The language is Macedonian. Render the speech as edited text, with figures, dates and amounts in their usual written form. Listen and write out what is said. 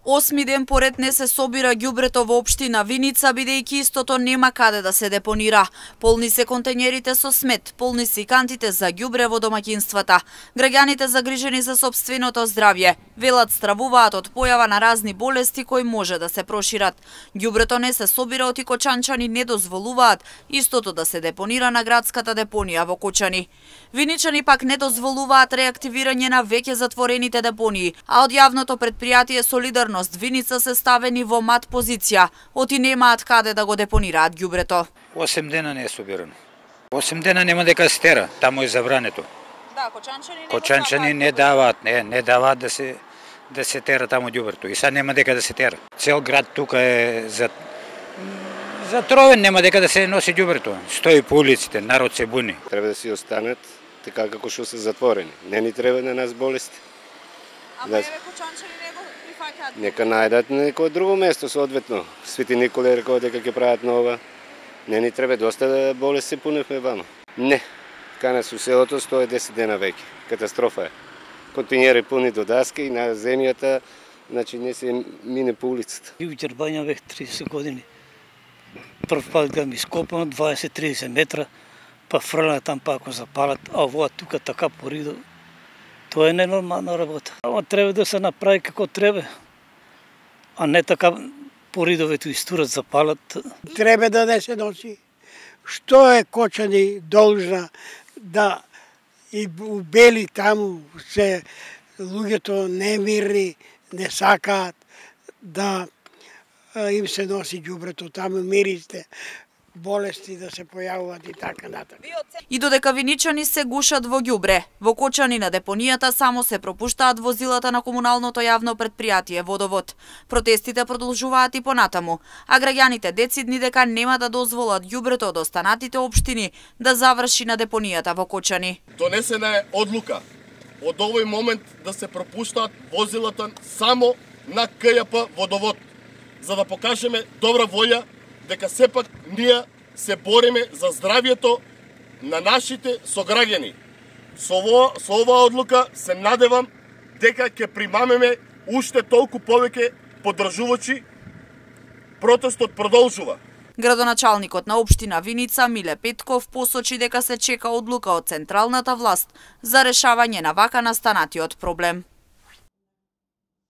8 ден поред не се собира ѓубрето во општина Виница, бидејќи истото нема каде да се депонира. Полни се контењерите со смет, полни се и кантите за ѓубре во домаќинствата. Граѓаните загрижени за сопственото здравје велат стравуваат од појава на разни болести кои може да се прошират. Ѓубрето не се собира оти кочанчани не дозволуваат истото да се депонира на градската депонија во Кочани. Виничани пак не дозволуваат реактивирање на веќе затворените депонии, а од јавното предпријатие Солидарност Виница се ставени во мат позиција, оти немаат каде да го депонираат ѓубрето. 8 дена не е собирано. 8 дена нема дека се тера, таму е забрането. Да, кочанчани не даваат да се тера таму ѓубрето. И сега нема дека да се тера. Цел град тука е затровен, нема дека да се носи ѓубрето. Стои по улиците, народ се буни. Треба да си останат така како што се затворени. Не ни треба на нас болести. Ама еве кочанчани не го прифаќаат. Нека најдат некое друго место соодветно. Свети Николе рекол дека ќе прават нова. Не ни треба, доста болести пуневме вама. Не. Кана со селото стои 10 дена веќе. Катастрофа е. Континери пуни до даски и на земјата, значи не се мине по улицата. Јујчер бања веќе 30 години. Прв пат ga ми скопам 20-30 метра, па фрлна там па ако запалат, а овоа тука така поридо. Тоа е ненормална работа. Ама треба да се направи како треба, а не така поридовето истурат, запалат. Треба да не се носи. Што е Кочани должна да и убели таму се луѓето немирни, не сакаат да им се носи ѓубрето таму, миристе, болести да се појавуваат и така натаму. И додека виничани се гушат во ѓубре, во Кочани на депонијата само се пропуштаат возилата на комуналното јавно предпријатие Водовод. Протестите продолжуваат и понатаму, а граѓаните децидни дека нема да дозволат ѓубрето од останатите општини да заврши на депонијата во Кочани. Донесена е одлука од овој момент да се пропуштаат возилата само на КЈП Водовод, за да покажеме добра волја дека сепак ние се бориме за здравјето на нашите сограѓани. Со оваа одлука се надевам дека ќе примамеме уште толку повеќе поддржувачи. Протестот продолжува. Градоначалникот на општина Виница Миле Петков посочи дека се чека одлука од централната власт за решавање на вака настанатиот проблем.